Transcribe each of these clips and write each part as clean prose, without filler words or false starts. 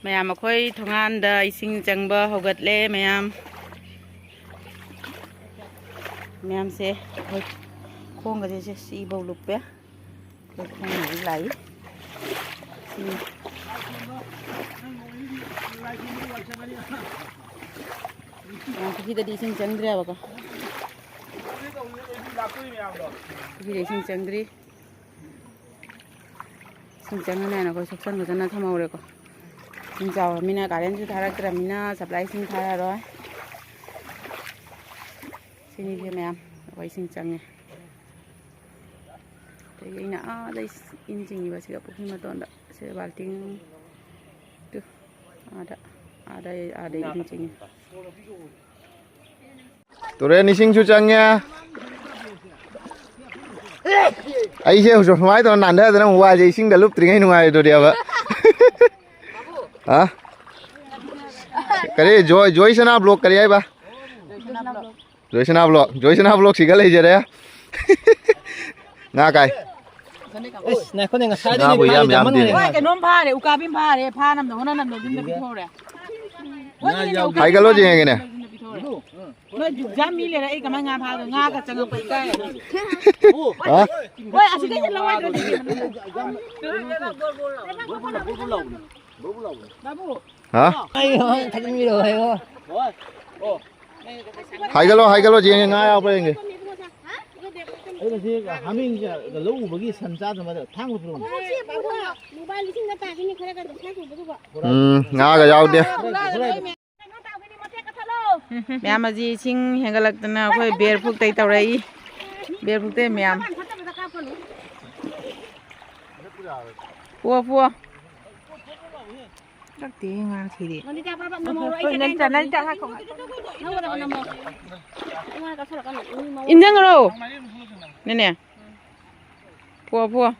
Myam ekhoi thonganda ising changba hogatle myam. Myam se ekhoi khong ga se si bau lupe. Khoi khong ni lai. Khi ta đi ising changdre ba ko. Khi ising changdri. Ising changna na ko soksan ga jana thamau ko. Sing chau mina karen chu tharak mina supply sing thara roi. Sini je myam ko ising change. Te ina dai in jingi ba siga pukhi ma tonda se balting tu ada in jingi. Tore Eshing chu changya. Ai je ho mai to nan da na wa je Eshing da lup tri ngai nungai to dia ba. Ha? Kare joy sana block kari ai ba. Joy sana block sigal ai je ya. Nga kai. Này con này là sai đi Nga bu yam yam ti. Oi cái nom pha de uka bim pha de pha nam do nam do din da pitho re. Hai cái lô gì này nè. Nó jam mi le ai kamai nga pha nga ka chang pa kai. Hả? Oi asi cái lâu ai do ni. Hả? Hai cái lô gì này ngay ao bên kìa. ấy là gì cả mình cái lỗ của cái sân sa rồi mà thang một luôn Nga cái dao đi. Myam aji sing hengalak tana khoi bear phuk tai tawrai bear phuk te myam pua tak ti ngang thi di injang ro nene pua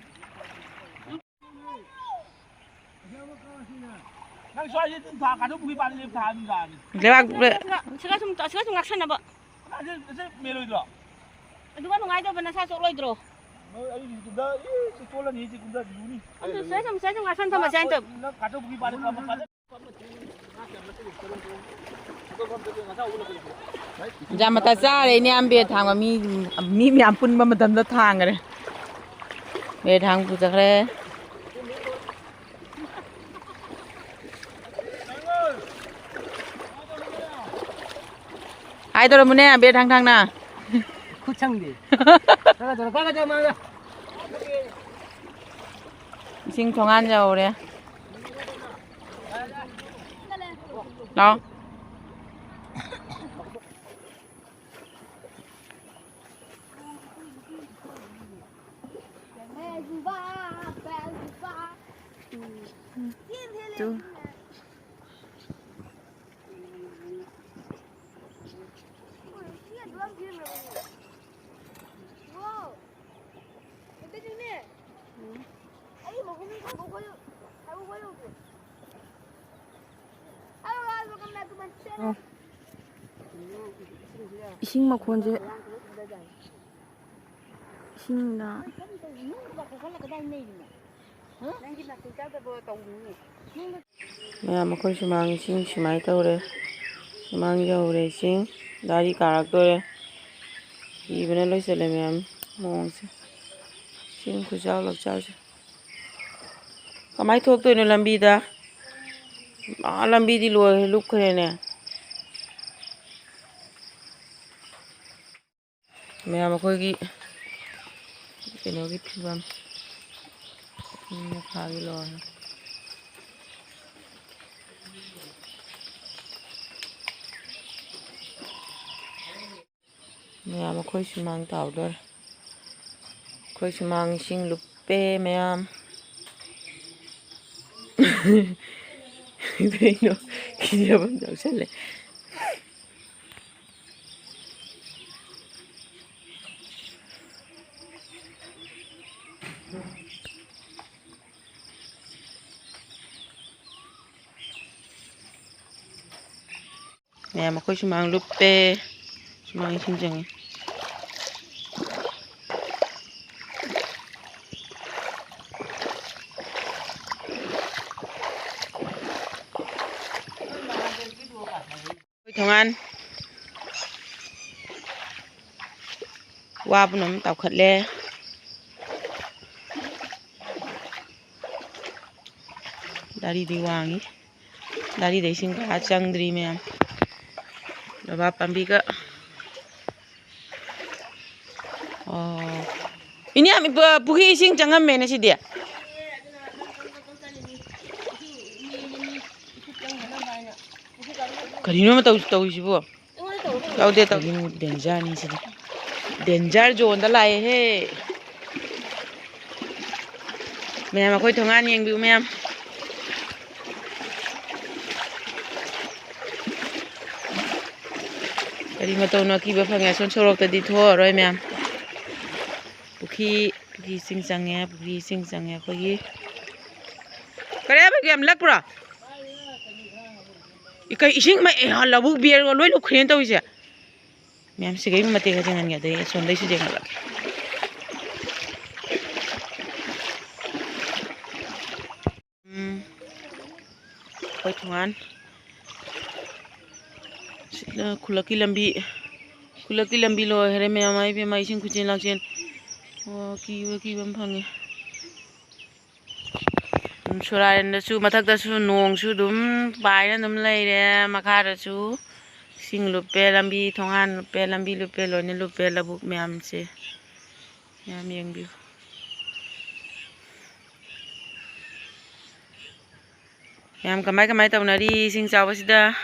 đang xoay trên thả cả nước bùi bàn lên thả mình ra lewak Sila sum ngaksan na ba? sẽ mê lôi rồi Duga nung aido ba nasa sok loy dro? ấy thì cũng đỡ chỉ có là gì thì cũng đỡ đủ đi Ano sa sum ngaksan thama sa ito. nó cả nước bùi bàn lên làm cả jamata cha re ni ambe thang mi myam pun ba madam da thang re be thang pu chakre ai to mune be thang na kuchang đi cái cho mà sing thongan jau re đó chú Eshing mà khuôn chứ Eshing là myam ekhoi sumang Eshing sumai tawre sumang jawre Eshing dari karak tore ibana loisale myam mong se Eshing khujau lak chau se kamai thok toi no lambi da lambi di loi lup khre ne myam ekhoi gi keno gi phibam kha gi lo myam ekhoi sumang taw dor ekhoi sumang Eshing Lupe myam Bueno, que ya van a usarle. Myam ekhoi sumang Lupe, sumang Eshing Changdore. Thongan wa punam tau khatle dari di wangi dari de sing ka changdri myam laba pambi ka ini am buki sing changam mena si dia karino ma tau sibo tau de tau ni danger ni si danger zone da lai he myam khoi thongan yeng bi myam kari ma tau na ki ba phang ya son sorok ta di tho roi myam Puki sing changye khoi gi kare ba gam lak pra ikai ising ma e ha labu bier go loi lu khren tau ise myam sigai ma te ga jangan ya de son dai su jeng lak khoi thongan sila khulaki lambi lo here myam ai be mai sing khuchen lak chen ki bam phange Surai da su mathak da su Nongsu dum bai na dum leire makha da su sing lupe lambi thongan lupe lo ne lupe labuk myam se myam yeng bi myam kamai taunari sing chawa sida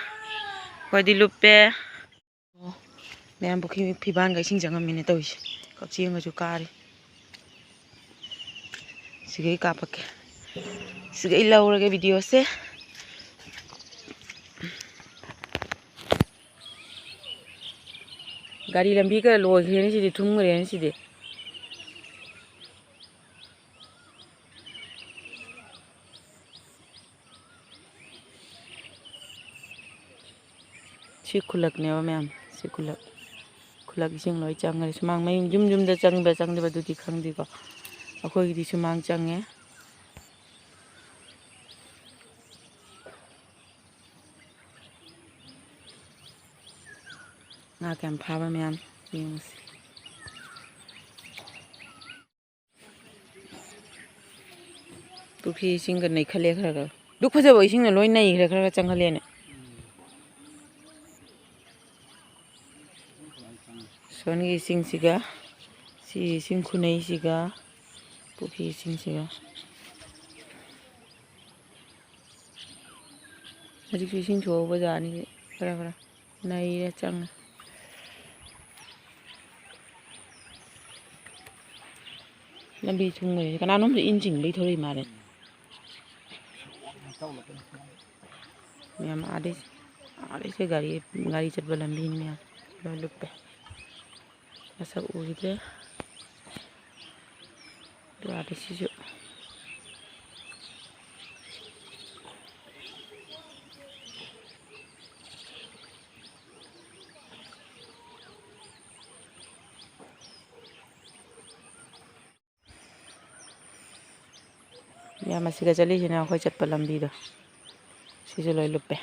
khoi di lupe myam bukhi phiban ga sing jangam mine tawisi kakching ga ju kari sigai kapak sigai laurage video se gari lambi ka loi khre ni si thum ngre ni si de si khulak ne ba myam si khulak sing loi chang ngai sumang mai jum da chang de ba du di khang di ko akhoi di sumang change nga kam phaba myam yeng Puki sing ga nei khale khara ga duk phaja boi sing na loi nei khara chang khale ne son gi sing siga si sing khunei siga Puki sing siga Hari sing cho ba ja ni khara nei ra chang lambi chung người kana nom de in jing bei thori mare myam ade se gari chat ba lambi ni myam lo lupe asa ugide do ade si jo ya masih ga chali jina khoi chat pa lambi do si jo loi lupe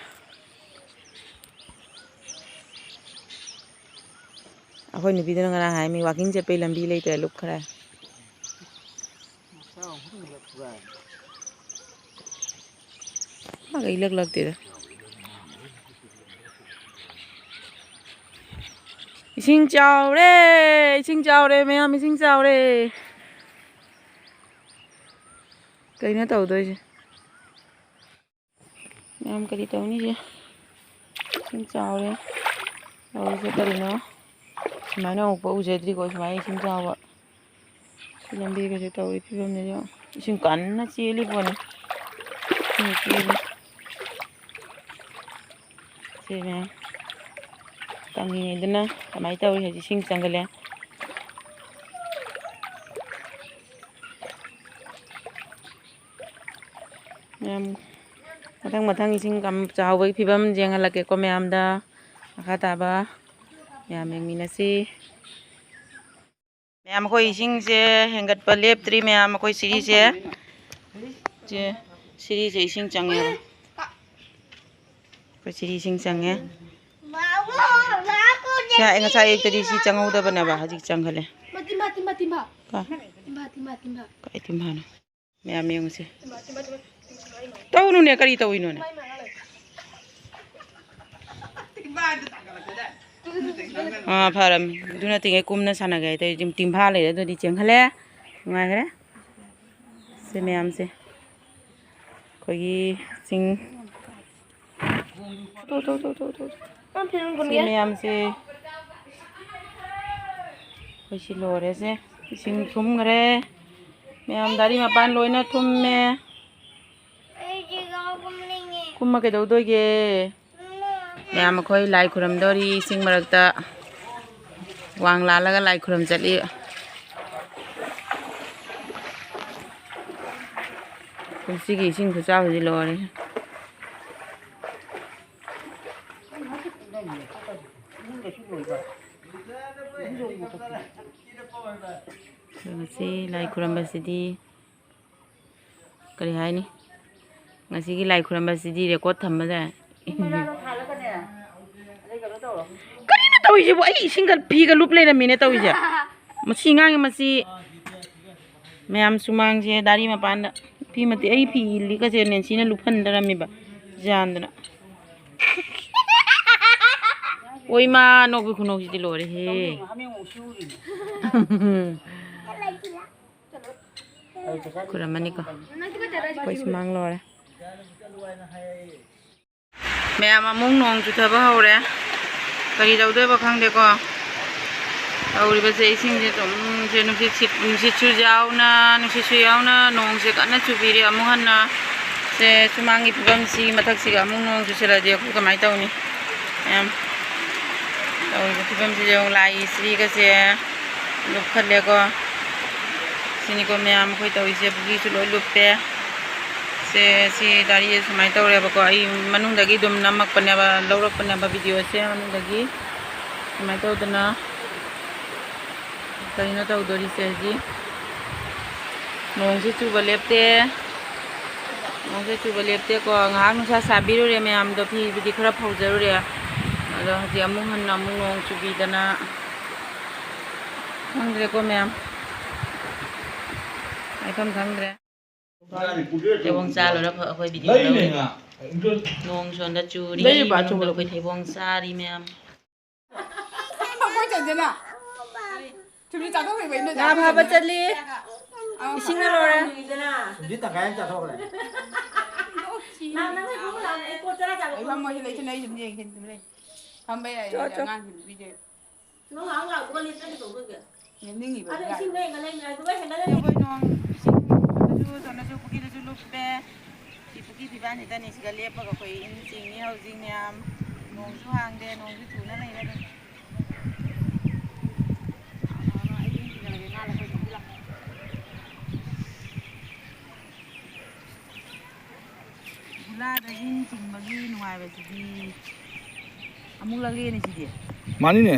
akhoi ni bidana ngana hai mi walking je pe lambi lei te lup khara ma ga ilak te Eshing Changdore myam Eshing Changdore cái nó tàu tôi em cái đi tàu ní chứ xin chào đấy rồi sẽ tới nó máy nó một bộ gì đi coi máy xin chào ạ xin làm gì cái tàu đi phim này chứ xin cắn nó chia đi buồn này chia đi thế nè tăng gì này nữa máy tàu thì xin sang cái này mathang ising kam chaw bai phibam jeng ala ke ko myam da akha ba myam eng minasi myam ko ising se hengat pa lep tri myam ko siri se ising change ko siri ising change ꯉꯁꯥꯏ ꯑꯌꯨꯛꯇꯗꯤ ꯁꯤ ꯆꯪꯍꯧꯗꯕꯅꯦꯕ ꯍꯧꯖꯤꯛ ꯆꯪꯈꯠꯂꯦ ꯀꯥꯏ ꯇꯤꯝꯐꯥꯅꯣ ꯃꯌꯥꯝ ꯌꯦꯡꯉꯨꯁꯦ ꯇꯧꯅꯨꯅꯦ ꯀꯔꯤ ꯇꯧꯏꯅꯣꯅꯦ ꯐꯔꯝ ꯑꯗꯨꯅ ꯇꯤꯡꯉꯩ ꯀꯨꯝꯅ ꯁꯥꯟꯅꯒꯦ ꯍꯥꯏꯇꯥꯔꯦ ꯁꯨꯝ ꯇꯤꯝꯐꯥ ꯂꯩꯔꯦ ꯑꯗꯨꯗꯤ ꯆꯦꯟꯈꯠꯂꯦ ꯅꯨꯡꯉꯥꯏꯈ꯭ꯔꯦ ꯁꯤ ꯃꯌꯥꯝꯁꯦ ꯑꯩꯈꯣꯏꯒꯤ ꯆꯤꯡ ꯁꯤ ꯃꯌꯥꯝꯁꯦ ꯑꯩꯈꯣꯏ ꯁꯤ ꯂꯣꯏꯔꯦꯁꯦ ꯏꯁꯤꯡ ꯊꯨꯝꯈ꯭ꯔꯦ ꯃꯌꯥꯝ ꯗꯥꯔꯤ ꯃꯄꯥꯟ ꯂꯣꯏꯅ ꯊꯨꯝꯃꯦ ꯀꯨꯝꯃ ꯀꯩꯗꯧꯗꯣꯏꯒꯦ ꯃꯌꯥꯝ ꯑꯩꯈꯣꯏ ꯂꯥꯏ ꯈꯨꯔꯝꯗꯧꯔꯤ ꯏꯁꯤꯡ ꯃꯔꯛꯇ ꯋꯥꯡ ꯂꯥꯜꯂꯒ ꯂꯥꯏ ꯈꯨꯔꯝ ꯆꯠꯂꯤ ꯀꯨꯝꯁꯤꯒꯤ ꯏꯁꯤꯡ ꯈꯨꯆꯥꯎꯁꯤ ꯂꯣꯏꯔꯦ ꯉꯁꯤ ꯂꯥꯏ ꯈꯨꯔꯝꯕꯁꯤꯗꯤ ꯀꯔꯤ ꯍꯥꯏꯅꯤ ꯉꯁꯤꯒꯤ ꯂꯥꯏ ꯈꯨꯔꯝꯕꯁꯤꯗꯤ ꯔꯦꯀꯣꯔꯠ ꯊꯝꯕꯗ ꯀꯔꯤꯅꯣ ꯇꯧꯔꯤꯁꯤꯕꯨ ꯑꯩ ꯏꯁꯤꯡꯒ ꯐꯤꯒ ꯂꯨꯞ ꯂꯩꯔꯝꯃꯤꯅꯦ ꯇꯧꯔꯤꯁꯦ ꯃꯁꯤ ꯉꯥꯡꯉꯦ ꯃꯁꯤ ꯃꯌꯥꯝ ꯁꯨꯃꯥꯡꯁꯦ ꯗꯥꯔꯤ ꯃꯄꯥꯟꯗ ꯐꯤ ꯃꯇꯦꯛ ꯑꯩ ꯐꯤ ꯂꯤꯛꯀꯁꯦ ꯅꯦꯟꯁꯤꯅ ꯂꯨꯞꯍꯟꯗꯔꯝꯃꯤꯕ ꯌꯥꯟꯗꯅ ꯑꯣꯏ ꯃꯥ ꯅꯣꯛꯄꯤ ꯈꯨꯅꯣꯛꯁꯤꯗꯤ ꯂꯣꯏꯔꯦꯍꯦ ꯈꯨꯔꯝꯃꯅꯤꯀꯣ ꯑꯩꯈꯣꯏ ꯁꯨꯃꯥꯡ ꯂꯣꯏꯔꯦ ꯃꯌꯥꯝ ꯑꯃꯨꯛ ꯅꯣꯡ ꯆꯨꯊꯕ ꯍꯧꯔꯦ ꯀꯔꯤ ꯇꯧꯗꯣꯏꯕ ꯈꯪꯗꯦꯀꯣ ꯇꯧꯔꯤꯕꯁꯦ ꯏꯁꯤꯡꯁꯦ ꯑꯗꯨꯝ ꯅꯨꯡꯁꯤꯠꯁꯨ ꯌꯥꯎꯅ ꯅꯣꯡꯁꯦ ꯀꯟꯅ ꯆꯨꯕꯤꯔꯦ ꯑꯃꯨꯛ ꯍꯟꯅ ꯁꯦ ꯁꯨꯃꯥꯡꯒꯤ ꯐꯤꯕꯝꯁꯤ ꯃꯊꯛꯁꯤꯒ ꯑꯃꯨꯛ ꯅꯣꯡ ꯆꯨꯁꯤꯜꯂꯗꯤ ꯑꯩꯈꯣꯏ ꯀꯃꯥꯏꯅ ꯇꯧꯅꯤ ꯃꯌꯥꯝ ꯇꯧꯔꯤꯕ ꯐꯤꯕꯝꯁꯤꯗ ꯑꯃꯨꯛ ꯂꯥꯏ ꯏꯁ꯭ꯔꯤꯒꯁꯦ ꯂꯨꯞꯈꯠꯂꯦꯀꯣ ꯁꯤꯅꯤꯀꯣ ꯃꯌꯥꯝ ꯑꯩꯈꯣꯏ ꯇꯧꯔꯤꯁꯦ ꯄꯨꯈ꯭ꯔꯤꯁꯨ ꯂꯣꯏ ꯂꯨꯞꯄꯦ ꯁꯤ ꯒꯥꯔꯤ ꯁꯨꯃꯥꯏꯅ ꯇꯧꯔꯦꯕꯀꯣ ꯑꯩ ꯃꯅꯨꯡꯗꯒꯤ ꯑꯗꯨꯝ ꯅꯝꯃꯛꯄꯅꯦꯕ ꯂꯧꯔꯛꯄꯅꯦꯕ ꯚꯤꯗꯤꯑꯣꯁꯦ ꯃꯅꯨꯡꯗꯒꯤ ꯁꯨꯃꯥꯏꯅ ꯇꯧꯗꯅ ꯀꯔꯤꯅꯣ ꯇꯧꯗꯣꯔꯤꯁꯦ ꯍꯧꯖꯤꯛ ꯅꯣꯡꯁꯤ ꯆꯨꯕ ꯂꯦꯞꯇꯦ ꯀꯣ ꯉꯥꯏꯍꯥꯛ ꯅꯨꯡꯁꯥ ꯁꯥꯕꯤꯔꯨꯔꯦ ꯃꯌꯥꯝꯗꯣ ꯐꯤꯕꯨꯗꯤ ꯈꯔ ꯐꯧꯖꯔꯨꯔꯦ ꯑꯗꯣ ꯍꯧꯖꯤꯛ ꯑꯃꯨꯛ ꯍꯟꯅ ꯑꯃꯨꯛ ꯅꯣꯡ ꯆꯨꯕꯤꯗꯅ ꯈꯪꯗ꯭ꯔꯦꯀꯣ ꯃꯌꯥꯝ ꯍꯥꯏꯐꯝ ꯈꯪꯗ꯭ꯔꯦ ꯊꯩꯕꯣꯡ ꯆꯥ ꯂꯣꯏꯔꯒ ꯑꯩꯈꯣꯏ ꯚꯤꯗꯤꯑꯣ ꯂꯧꯔꯤ ꯅꯣꯡ ꯁꯣꯟꯗ ꯆꯨꯔꯤ ꯃꯅꯨꯡꯗ ꯑꯩꯈꯣꯏ ꯊꯩꯕꯣꯡ ꯆꯥꯔꯤ ꯃꯌꯥꯝ ꯉꯥ ꯐꯥꯕ ꯆꯠꯂꯤ ꯏꯁꯤꯡꯅ ꯂꯣꯏꯔꯦ ꯄꯨꯈ꯭ꯔꯤꯗꯁꯨ ꯂꯨꯞꯄꯦ ꯁꯤ ꯄꯨꯈ꯭ꯔꯤ ꯐꯤꯕꯥꯟꯁꯤꯗꯅꯤ ꯁꯤꯗ ꯂꯦꯞꯄꯒ ꯑꯩꯈꯣꯏ ꯏꯟ ꯆꯤꯡꯅꯤ ꯍꯧꯖꯤꯛ ꯃꯌꯥꯝ ꯅꯣꯡꯁꯨ ꯍꯥꯡꯗꯦ ꯅꯣꯡꯁꯨ ꯆꯨꯅ ꯂꯩꯔꯦ ꯑꯗꯨꯝ ꯒꯨꯂꯥꯗ ꯏꯟ ꯆꯤꯡꯕꯒꯤ ꯅꯨꯡꯉꯥꯏꯕꯁꯤꯗꯤ ꯑꯃꯨꯛ ꯂꯛꯂꯦꯅꯦ ꯁꯤꯗꯤ ꯃꯥꯅꯤꯅꯦ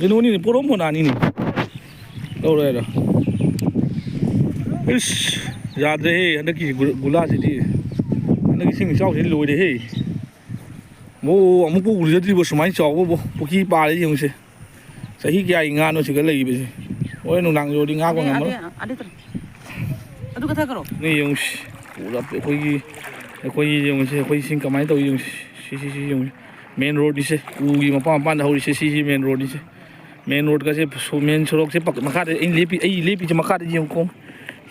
ꯀꯩꯅꯣꯅꯤꯅꯦ ꯄꯣꯔꯣꯝ ꯃꯣꯅꯥꯅꯤꯅꯦ ꯇꯧꯔꯦꯗ ꯏꯁ ꯌꯥꯗ꯭ꯔꯦꯍꯦ ꯍꯟꯗꯛꯀꯤ ꯒꯨꯂꯥꯁꯤꯗꯤ ꯍꯟꯗꯛꯀꯤ ꯏꯁꯤꯡ ꯏꯆꯥꯎꯁꯤꯗꯤ ꯂꯣꯏꯔꯦꯍꯦ ꯑꯃꯨꯛꯄꯨ ꯎꯖꯗ꯭ꯔꯤꯕꯣ ꯁꯨꯃꯥꯏꯅ ꯆꯥꯎꯕꯕꯨ ꯄꯨꯈ꯭ꯔꯤ ꯄꯥꯔꯦ ꯌꯦꯡꯉꯨꯁꯦ ꯆꯍꯤ ꯀꯌꯥꯒꯤ ꯉꯥꯅꯣ ꯁꯤꯒ ꯂꯩꯔꯤꯕꯁꯦ ꯍꯣꯔꯦꯟ ꯅꯨꯡꯗꯥꯡ ꯌꯧꯔꯗꯤ ꯉꯥꯛꯄ ꯉꯝꯃꯔꯣꯏ ꯑꯗꯨ ꯀꯊꯛꯈ꯭ꯔꯣ ꯅ ꯌꯦꯡꯉꯨꯁꯤ ꯄꯨꯂꯞ ꯑꯩꯈꯣꯏꯒꯤ ꯌꯦꯡꯉꯨꯁꯦ ꯑꯩꯈꯣꯏ ꯏꯁꯤꯡ ꯀꯃꯥꯏꯅ ꯇꯧꯋꯤ ꯌꯦꯡꯉꯨꯁꯤ ꯁꯤ ꯌꯦꯡꯉꯨꯁꯤ ꯃꯦꯟ ꯔꯣꯗꯅꯤꯁꯦ ꯎꯒꯤ ꯃꯄꯥꯟ ꯃꯄꯥꯟꯗ ꯍꯧꯔꯤꯁꯦ ꯁꯤꯁꯤ ꯃꯦꯟ ꯔꯣꯗꯅꯤꯁꯦ ꯃꯦꯟ ꯔꯣꯗꯀꯁꯦ ꯃꯦꯟ ꯁꯣꯔꯣꯛꯁꯦ ꯃꯈꯥꯗ ꯑꯩ ꯂꯦꯞꯄꯤꯁꯦ ꯃꯈꯥꯗ ꯌꯦꯡꯉꯨꯀꯣ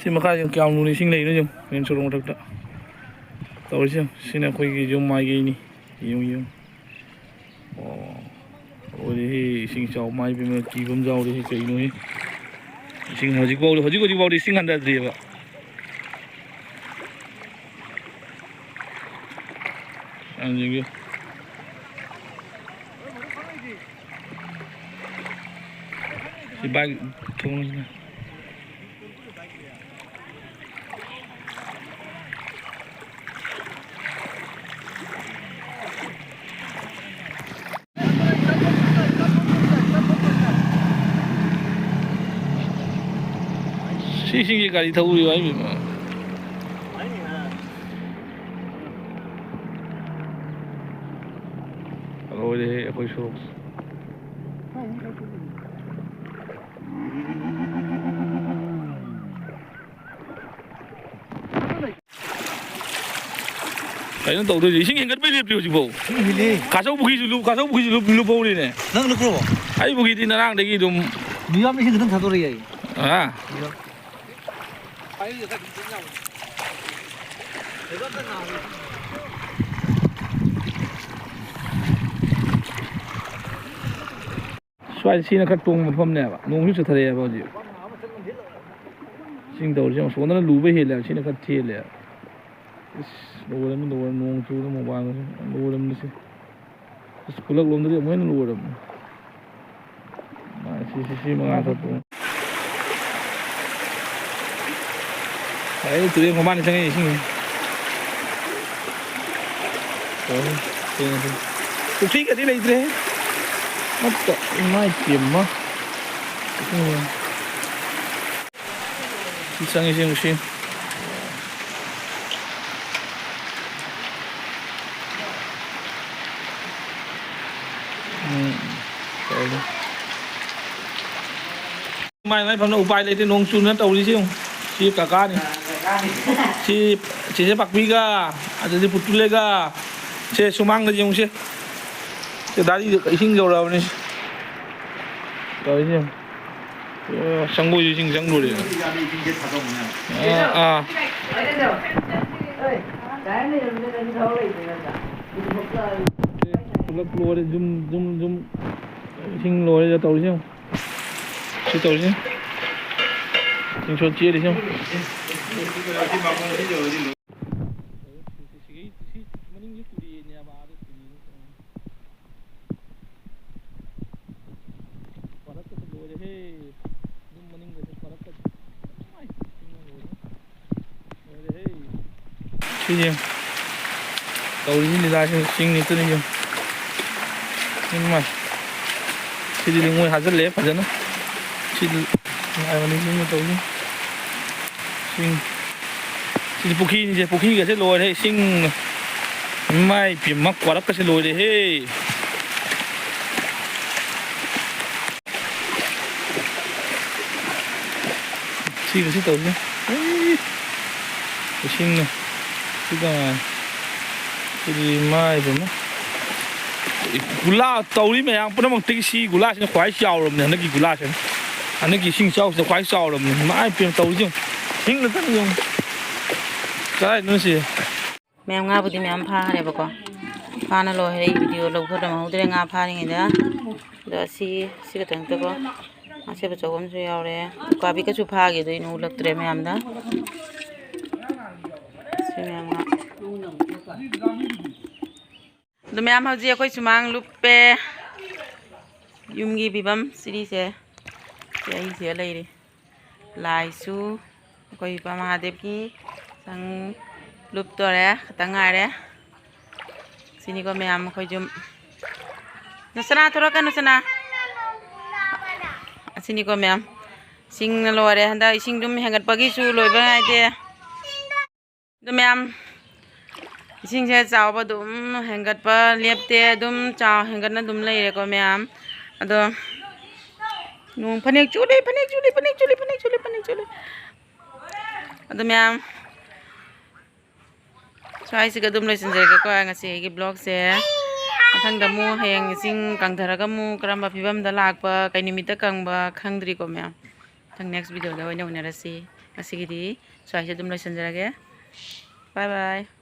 ꯁꯤ ꯃꯈꯥꯗ ꯀꯌꯥꯝ ꯂꯨꯅ ꯏꯁꯤꯡ ꯂꯩꯔꯤꯅꯣ ꯌꯦꯡꯉꯨ ꯃꯦꯟ ꯁꯣꯔꯣꯛ ꯃꯊꯛꯇ ꯇꯧꯔꯤꯁꯦ ꯁꯤꯅ ꯑꯩꯈꯣꯏꯒꯤ ꯌꯨꯝ ꯃꯥꯏꯒꯩꯅꯤ ꯌꯦꯡꯉꯨ ꯑꯣ ꯂꯣꯏꯔꯦꯍꯦ ꯏꯁꯤꯡ ꯏꯆꯥꯎ ꯃꯥꯏ ꯄꯦꯝꯃ ꯀꯤꯕ ꯑꯃ ꯌꯥꯎꯔꯦꯍꯦ ꯀꯩꯅꯣꯍꯦ ꯏꯁꯤꯡ ꯍꯧꯖꯤꯛꯐꯥꯎꯗꯤ ꯏꯁꯤꯡ ꯍꯟꯊꯗ꯭ꯔꯤꯑꯕ ꯌꯦꯡꯒꯦ ꯁꯤ ꯕꯥꯏꯛ ꯊꯣꯡꯉꯁꯤꯅ ꯁꯤꯁꯤꯡꯒꯤ ꯒꯥꯔꯤ ꯊꯧꯔꯤꯕ ꯑꯩ लोरे अखोई सोक Kayaknya tahu deh, sing ingat beli beli juga. Kasau buki dulu beli nih. Nang lu kro. Ayo buki di narang deh gitu. Myam ini gedeng satu ria. Ah. Soalnya sih nak tung macam ni apa, nunggu sudah ada apa je. Sing tahu je, soalnya lu behel, sih nak tiel. Luaram Nongsu mau bangun, luaram ni sih. Sekolah belum dari mana luaram. Masih mengasah tu. Ayo tu yang mana sangat ni sih. Tu sih kat dia itu. Apa? Myam. Isang sih. Mai phàm nó upai lấy cái Nongsu nó tàu đi chứ si cả này si se pak biga ada di putulega se sumang cái gì se dari Eshing Changdore này rồi chứ sang ngồi Eshing Changdore Lấp lùa để zoom Eshing lùa để tàu đi chứ Chị tàu chứ Chị cho chia đi chứ Chị gì tàu đi ra chứ xin đi tới đi chứ nhưng mà chị đi ngồi hạt rất lép phải nó chị ai mà đi nhưng tàu chứ xin chị Puki cái sẽ lôi đấy xin mai phim mắc quá đất cái sẽ lôi đấy hey chị cái sẽ tàu chứ xin này chị cái chị đi mai phim mắc gula tàu đi mày ăn bữa nó bằng tí xì gula sẽ khoái xào rồi nè nó kì gula sẽ anh ấy sinh sau sẽ khoái sau rồi mãi phim tàu chứ chính là rất nhiều cái nữa gì myam nga budi myam pha này bà con pha nó lôi hay video lâu hơn mà không thấy nga pha như thế đó si cái thằng tôi có sẽ bắt đầu con suy ao đấy qua bị cái chụp pha cái đấy nó lật tre myam đó si myam nga đó myam hao gì coi sumang lupe yumgi bibam siri se sẽ lấy đi lại su coi ba Mahadev ki sang lup to re tangai re sini ko myam ko jum nasana thora nasana sini ko myam sing na lo re handa sing dum hengat pagi su loi ba ngai de do myam sing se chaw ba dum hengat pa lep te dum chaw hengat na dum lai re ko myam ado nung panik chuli adum myam sai sig adum lai sin jai ko nga se gi blog se mathang da mu heng sing kang thara ga mu karamba phibam da lak pa kai nimita kang ba khangdri ko myam thang next video da oina una rasi asigi di sai se adum lai sin jara ge bye bye